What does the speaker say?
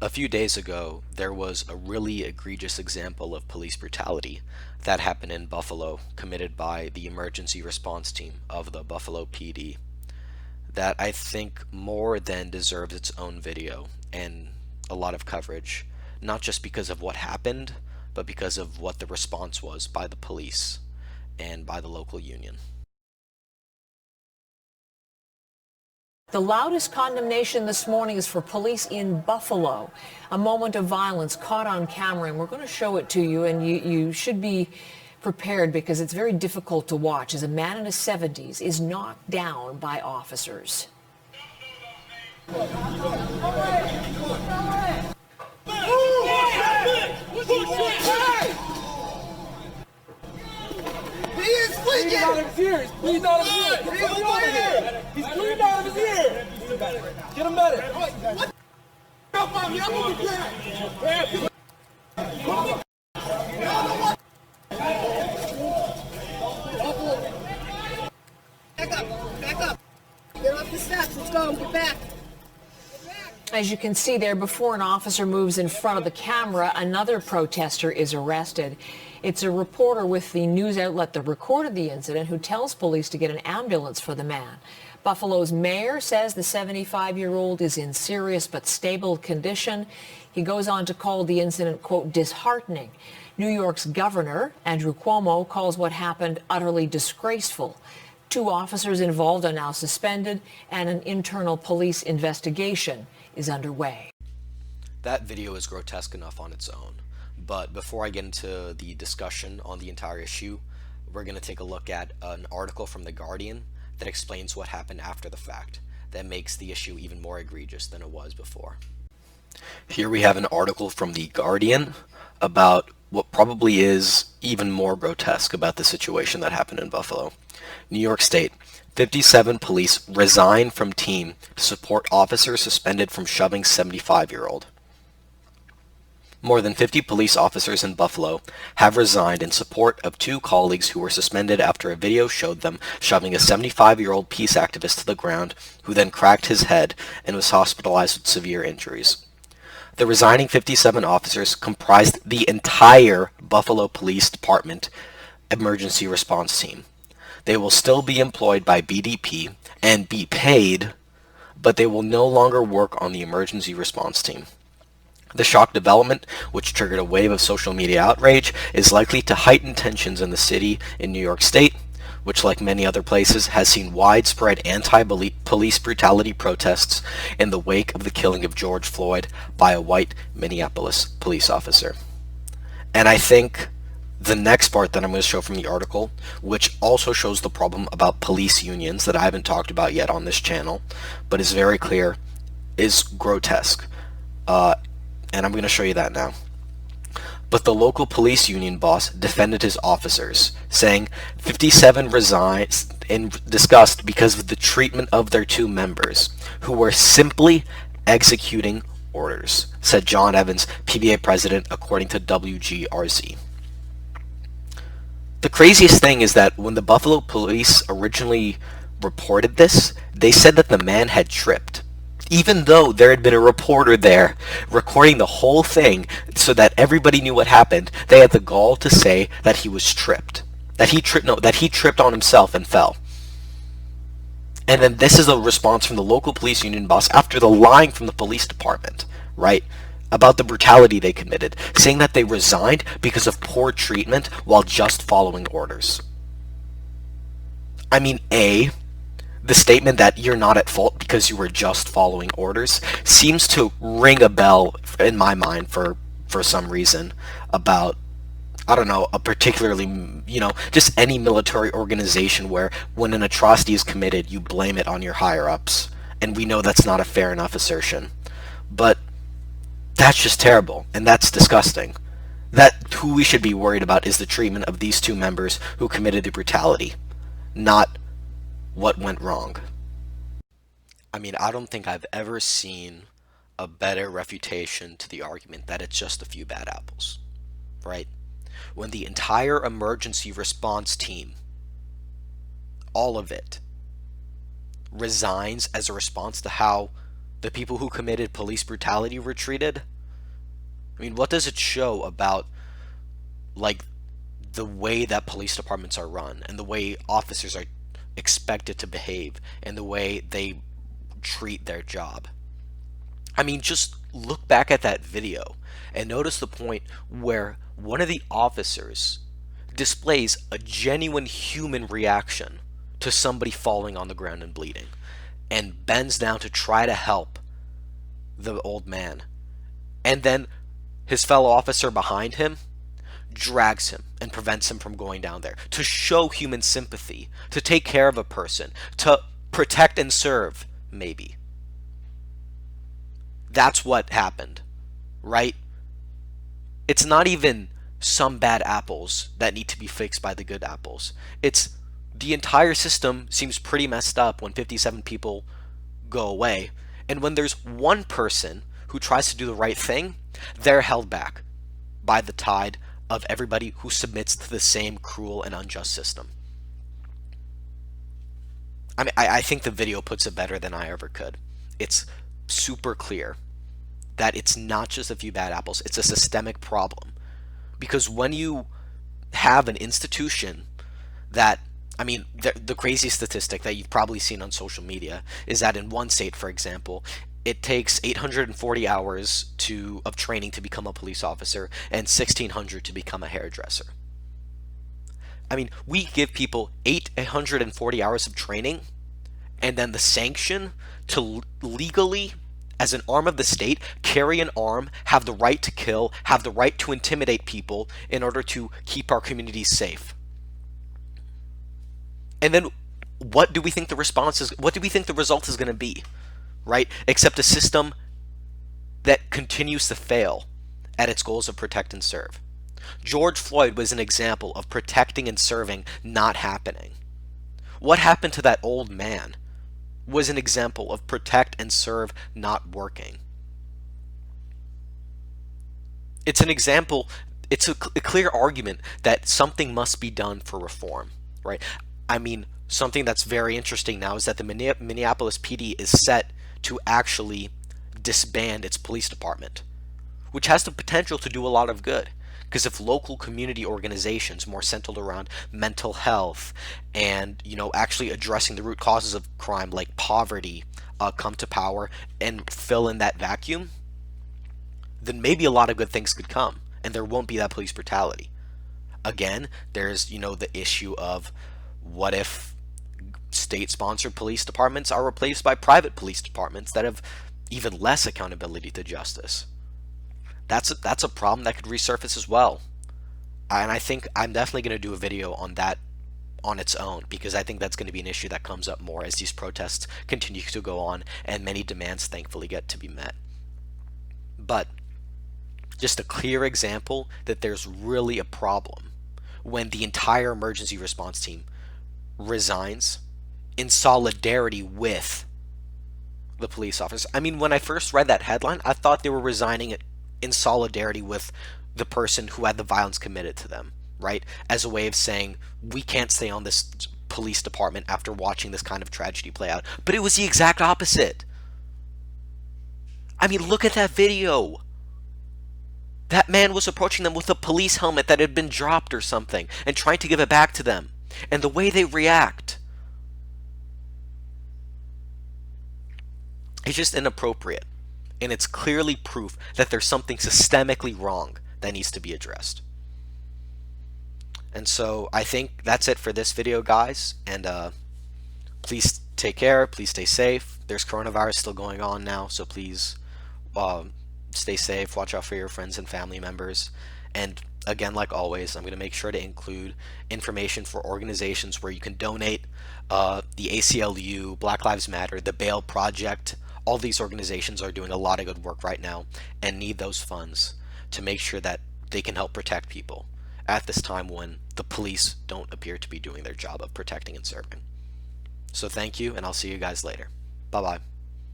A few days ago, there was a really egregious example of police brutality that happened in Buffalo, committed by the emergency response team of the Buffalo PD, that I think more than deserves its own video and a lot of coverage, not just because of what happened, but because of what the response was by the police and by the local union. The loudest condemnation this morning is for police in Buffalo. A moment of violence caught on camera, and we're going to show it to you, and you should be prepared because it's very difficult to watch as a man in his 70s is knocked down by officers. He is bleeding out of his ear. He's bleeding out of his ear. He's bleeding over here. He's bleeding out of his ear. Get him better. What? Help on me. I'm on the ground. Back up. Back up. Get off the steps. Let's go. Get back. As you can see there, before an officer moves in front of the camera, another protester is arrested. It's a reporter with the news outlet that recorded the incident who tells police to get an ambulance for the man. Buffalo's mayor says the 75-year-old is in serious but stable condition. He goes on to call the incident, quote, disheartening. New York's governor, Andrew Cuomo, calls what happened utterly disgraceful. 2 officers involved are now suspended, and an internal police investigation is underway. That video is grotesque enough on its own, but before I get into the discussion on the entire issue, we're going to take a look at an article from The Guardian that explains what happened after the fact, that makes the issue even more egregious than it was before. Here we have an article from The Guardian about what probably is even more grotesque about the situation that happened in Buffalo. New York State. 57 police resign from team to support officer suspended from shoving 75-year-old. More than 50 police officers in Buffalo have resigned in support of 2 colleagues who were suspended after a video showed them shoving a 75-year-old peace activist to the ground, who then cracked his head and was hospitalized with severe injuries. The resigning 57 officers comprised the entire Buffalo Police Department emergency response team. They will still be employed by BDP and be paid, but they will no longer work on the emergency response team. The shock development, which triggered a wave of social media outrage, is likely to heighten tensions in the city in New York State, which, like many other places, has seen widespread anti-police brutality protests in the wake of the killing of George Floyd by a white Minneapolis police officer. And I think the next part that I'm going to show from the article, which also shows the problem about police unions that I haven't talked about yet on this channel, but is very clear, is grotesque. And I'm going to show you that now. But the local police union boss defended his officers, saying 57 resigned in disgust because of the treatment of their 2 members, who were simply executing orders, said John Evans, PBA president, according to WGRZ. The craziest thing is that when the Buffalo police originally reported this, they said that the man had tripped, even though there had been a reporter there recording the whole thing so that everybody knew what happened. They had the gall to say that he was tripped, that he tripped on himself and fell. And then this is a response from the local police union boss after the lying from the police department, right, about the brutality they committed, saying that they resigned because of poor treatment while just following orders. I mean, the statement that you're not at fault because you were just following orders seems to ring a bell in my mind for some reason about, I don't know, a particularly, just any military organization where when an atrocity is committed, you blame it on your higher-ups. And we know that's not a fair enough assertion. But that's just terrible, and that's disgusting. That who we should be worried about is the treatment of these 2 members who committed the brutality, not what went wrong. I mean, I don't think I've ever seen a better refutation to the argument that it's just a few bad apples, right? When the entire emergency response team, all of it, resigns as a response to how the people who committed police brutality were treated, I mean, what does it show about, like, the way that police departments are run and the way officers are expected to behave and the way they treat their job? I mean, just look back at that video and notice the point where one of the officers displays a genuine human reaction to somebody falling on the ground and bleeding and bends down to try to help the old man. And then his fellow officer behind him drags him and prevents him from going down there to show human sympathy, to take care of a person, to protect and serve, maybe. That's what happened, right? It's not even some bad apples that need to be fixed by the good apples. It's the entire system seems pretty messed up when 57 people go away. And when there's one person who tries to do the right thing, they're held back by the tide of everybody who submits to the same cruel and unjust system. I mean, I think the video puts it better than I ever could. It's super clear that it's not just a few bad apples, it's a systemic problem. Because when you have an institution that, I mean, the craziest statistic that you've probably seen on social media is that in one state, for example, it takes 840 hours of training to become a police officer and 1,600 to become a hairdresser. I mean, we give people 840 hours of training and then the sanction to legally, as an arm of the state, carry an arm, have the right to kill, have the right to intimidate people in order to keep our communities safe. And then what do we think the response is? What do we think the result is going to be? Right? Except a system that continues to fail at its goals of protect and serve. George Floyd was an example of protecting and serving not happening. What happened to that old man was an example of protect and serve not working. It's an example, it's a clear argument that something must be done for reform, right? I mean, something that's very interesting now is that the Minneapolis PD is set to actually disband its police department, which has the potential to do a lot of good. Because if local community organizations more centered around mental health and, actually addressing the root causes of crime like poverty come to power and fill in that vacuum, then maybe a lot of good things could come and there won't be that police brutality. Again, there's, the issue of what if state-sponsored police departments are replaced by private police departments that have even less accountability to justice? That's a problem that could resurface as well. And I think I'm definitely going to do a video on that on its own, because I think that's going to be an issue that comes up more as these protests continue to go on and many demands thankfully get to be met. But just a clear example that there's really a problem when the entire emergency response team resigns in solidarity with the police officers. I mean, when I first read that headline, I thought they were resigning it in solidarity with the person who had the violence committed to them, right? As a way of saying, we can't stay on this police department after watching this kind of tragedy play out. But it was the exact opposite. I mean, look at that video. That man was approaching them with a police helmet that had been dropped or something and trying to give it back to them. And the way they react, it's just inappropriate. And it's clearly proof that there's something systemically wrong that needs to be addressed. And so I think that's it for this video, guys. And please take care. Please stay safe. There's coronavirus still going on now, so please stay safe. Watch out for your friends and family members. And again, like always, I'm going to make sure to include information for organizations where you can donate. The ACLU, Black Lives Matter, the Bail Project. All these organizations are doing a lot of good work right now and need those funds to make sure that they can help protect people at this time when the police don't appear to be doing their job of protecting and serving. So thank you, and I'll see you guys later. Bye-bye.